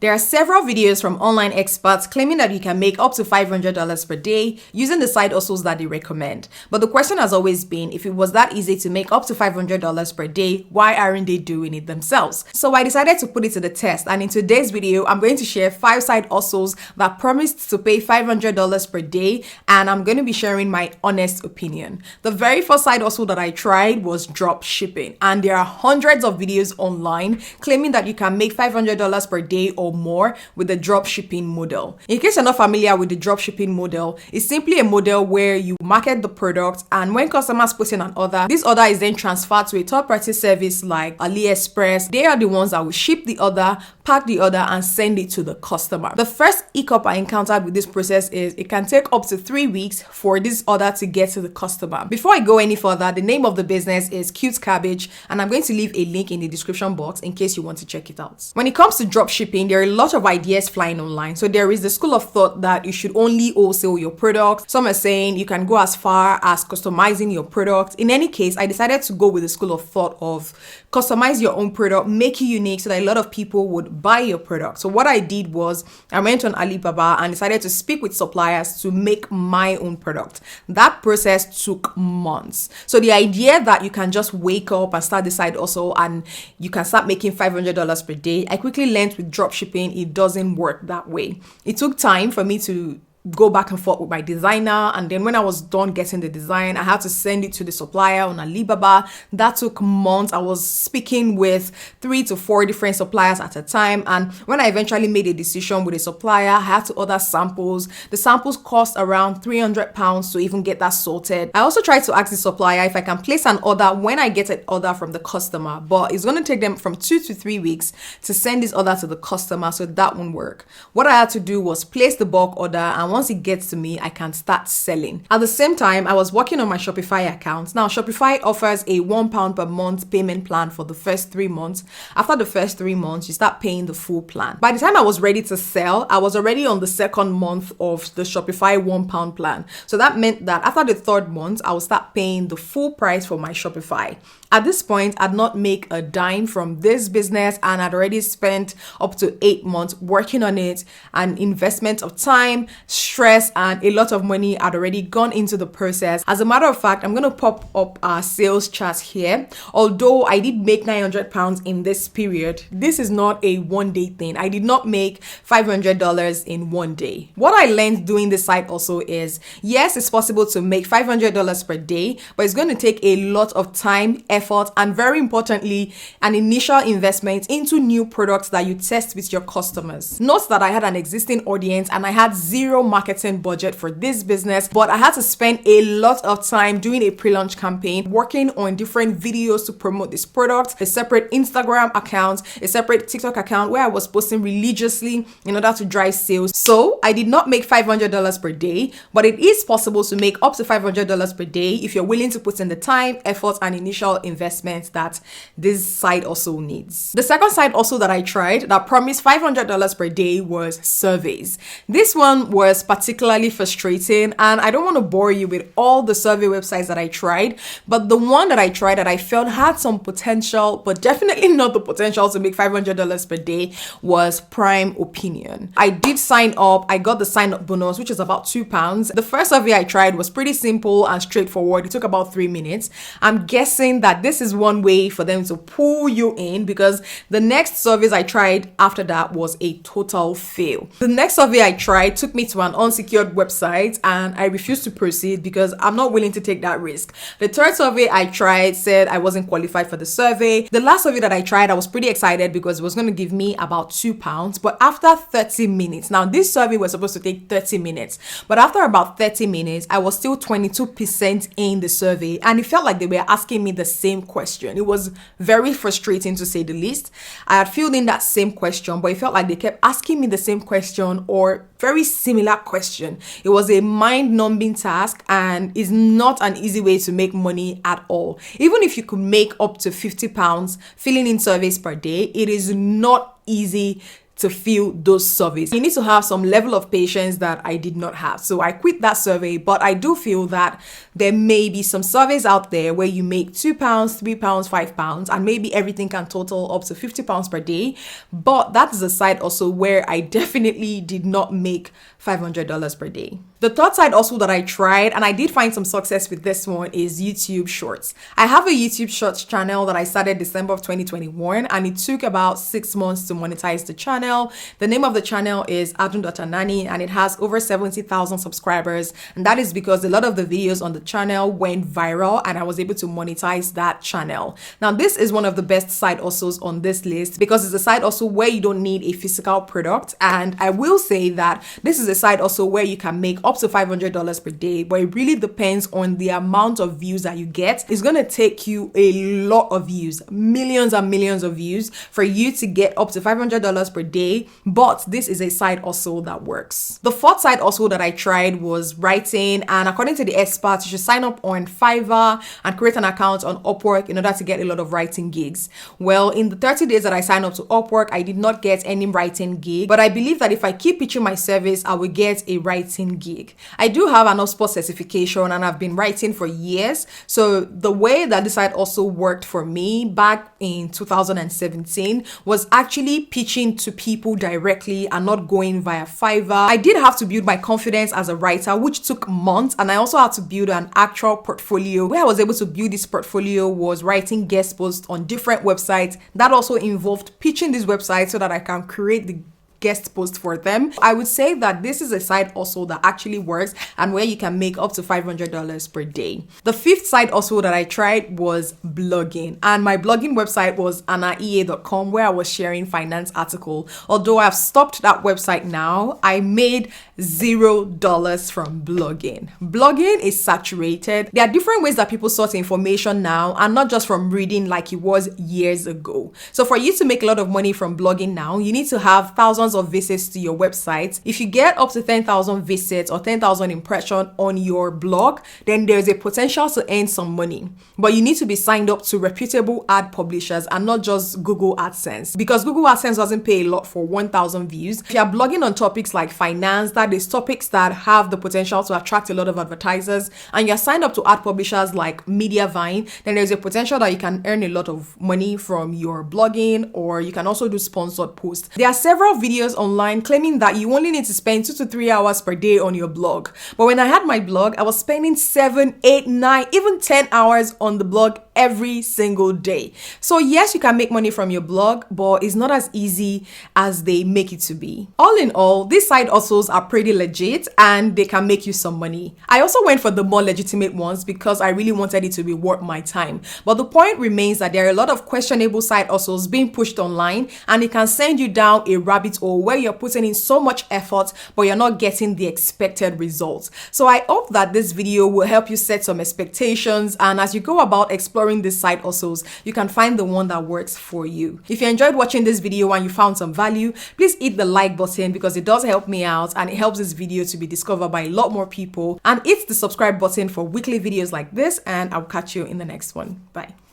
There are several videos from online experts claiming that you can make up to $500 per day using the side hustles that they recommend. But the question has always been, if it was that easy to make up to $500 per day, why aren't they doing it themselves? So I decided to put it to the test, and in today's video, I'm going to share 5 side hustles that promised to pay $500 per day, and I'm going to be sharing my honest opinion. The very first side hustle that I tried was drop shipping, and there are hundreds of videos online claiming that you can make $500 per day or more with the drop shipping model. In case you're not familiar with the drop shipping model, it's simply a model where you market the product, and when customers put in an order, this order is then transferred to a third-party service like AliExpress. They are the ones that will ship the order, pack the order, and send it to the customer. The first hiccup I encountered with this process is it can take up to 3 weeks for this order to get to the customer. Before I go any further, the name of the business is Cute Cabbage, and I'm going to leave a link in the description box in case you want to check it out. When it comes to drop shipping, there are a lot of ideas flying online. So there is the school of thought that you should only wholesale your product. Some are saying you can go as far as customizing your product. In any case, I decided to go with the school of thought of customize your own product, make it unique so that a lot of people would buy your product. So what I did was I went on Alibaba and decided to speak with suppliers to make my own product. That process took months. So the idea that you can just wake up and start the side hustle and you can start making $500 per day, I quickly learned with drop shipping, it doesn't work that way. It took time for me to go back and forth with my designer, and then when I was done getting the design, I had to send it to the supplier on Alibaba. That took months. I was speaking with 3 to 4 different suppliers at a time, and when I eventually made a decision with a supplier, I had to order samples. The samples cost around £300 to even get that sorted. I also tried to ask the supplier if I can place an order when I get an order from the customer, but it's going to take them from 2 to 3 weeks to send this order to the customer, so that won't work. What I had to do was place the bulk order, and once it gets to me, I can start selling. At the same time, I was working on my Shopify account. Now, Shopify offers a £1 per month payment plan for the first 3 months. After the first 3 months, you start paying the full plan. By the time I was ready to sell, I was already on the second month of the Shopify £1 plan. So that meant that after the third month, I would start paying the full price for my Shopify. At this point, I'd not make a dime from this business, and I'd already spent up to 8 months working on it, an investment of time, stress, and a lot of money had already gone into the process. As a matter of fact, I'm going to pop up our sales chart here. Although I did make £900 in this period, this is not a one-day thing. I did not make $500 in one day. What I learned doing this site also is, yes, it's possible to make $500 per day, but it's going to take a lot of time, effort, and very importantly, an initial investment into new products that you test with your customers. Note that I had an existing audience and I had zero marketing budget for this business, but I had to spend a lot of time doing a pre-launch campaign, working on different videos to promote this product, a separate Instagram account, a separate TikTok account where I was posting religiously in order to drive sales. So I did not make $500 per day, but it is possible to make up to $500 per day if you're willing to put in the time, effort, and initial investment that this site also needs. The second site also that I tried that promised $500 per day was surveys. This one was particularly frustrating, and I don't want to bore you with all the survey websites that I tried, but the one that I tried that I felt had some potential, but definitely not the potential to make $500 per day, was Prime Opinion. I did sign up. I got the sign up bonus, which is about £2. The first survey I tried was pretty simple and straightforward. It took about 3 minutes. I'm guessing that this is one way for them to pull you in, because the next surveys I tried after that was a total fail. The next survey I tried took me to an unsecured website, and I refused to proceed because I'm not willing to take that risk. The third survey I tried said I wasn't qualified for the survey. The last survey that I tried, I was pretty excited because it was going to give me about £2, but after 30 minutes, now this survey was supposed to take 30 minutes, but after about 30 minutes, I was still 22% in the survey, and it felt like they were asking me the same question. It was very frustrating to say the least. I had filled in that same question, but it felt like they kept asking me the same question or very similar question. It was a mind-numbing task and is not an easy way to make money at all. Even if you could make up to £50 filling in surveys per day, it is not easy to fill those surveys. You need to have some level of patience that I did not have. So I quit that survey, but I do feel that there may be some surveys out there where you make £2, £3, £5, and maybe everything can total up to £50 per day. But that is a side also where I definitely did not make $500 per day. The third side also that I tried, and I did find some success with this one, is YouTube Shorts. I have a YouTube Shorts channel that I started December of 2021, and it took about 6 months to monetize the channel. The name of the channel is Adun.Nani, and it has over 70,000 subscribers, and that is because a lot of the videos on the channel went viral and I was able to monetize that channel. Now, this is one of the best side hustles on this list because it's a side hustle where you don't need a physical product, and I will say that this is a side hustle where you can make up to $500 per day, but it really depends on the amount of views that you get. It's going to take you a lot of views, millions and millions of views, for you to get up to $500 per day, but this is a side hustle that works. The fourth side hustle that I tried was writing, and according to the experts, you should sign up on Fiverr and create an account on Upwork in order to get a lot of writing gigs. Well, in the 30 days that I signed up to Upwork, I did not get any writing gig, but I believe that if I keep pitching my service, I will get a writing gig. I do have an HubSpot certification and I've been writing for years. So the way that this side also worked for me back in 2017 was actually pitching to people directly and not going via Fiverr. I did have to build my confidence as a writer, which took months, and I also had to build an actual portfolio. Where I was able to build this portfolio was writing guest posts on different websites. That also involved pitching these websites so that I can create the guest post for them. I would say that this is a side hustle that actually works and where you can make up to $500 per day. The fifth side hustle that I tried was blogging, and my blogging website was anaea.com, where I was sharing finance article. Although I've stopped that website now, I made $0 from blogging. Blogging is saturated. There are different ways that people source information now, and not just from reading like it was years ago. So for you to make a lot of money from blogging now, you need to have thousands of visits to your website. If you get up to 10,000 visits or 10,000 impressions on your blog, then there's a potential to earn some money. But you need to be signed up to reputable ad publishers and not just Google AdSense, because Google AdSense doesn't pay a lot for 1,000 views. If you're blogging on topics like finance, that is topics that have the potential to attract a lot of advertisers, and you're signed up to ad publishers like Mediavine, then there's a potential that you can earn a lot of money from your blogging, or you can also do sponsored posts. There are several videos online claiming that you only need to spend 2 to 3 hours per day on your blog. But when I had my blog, I was spending 7, 8, 9, even 10 hours on the blog every single day. So yes, you can make money from your blog, but it's not as easy as they make it to be. All in all, these side hustles are pretty legit and they can make you some money. I also went for the more legitimate ones because I really wanted it to be worth my time. But the point remains that there are a lot of questionable side hustles being pushed online, and it can send you down a rabbit hole where you're putting in so much effort, but you're not getting the expected results. So I hope that this video will help you set some expectations, and as you go about exploring these side hustles, you can find the one that works for you. If you enjoyed watching this video and you found some value, please hit the like button because it does help me out and it helps this video to be discovered by a lot more people, and hit the subscribe button for weekly videos like this, and I'll catch you in the next one. Bye.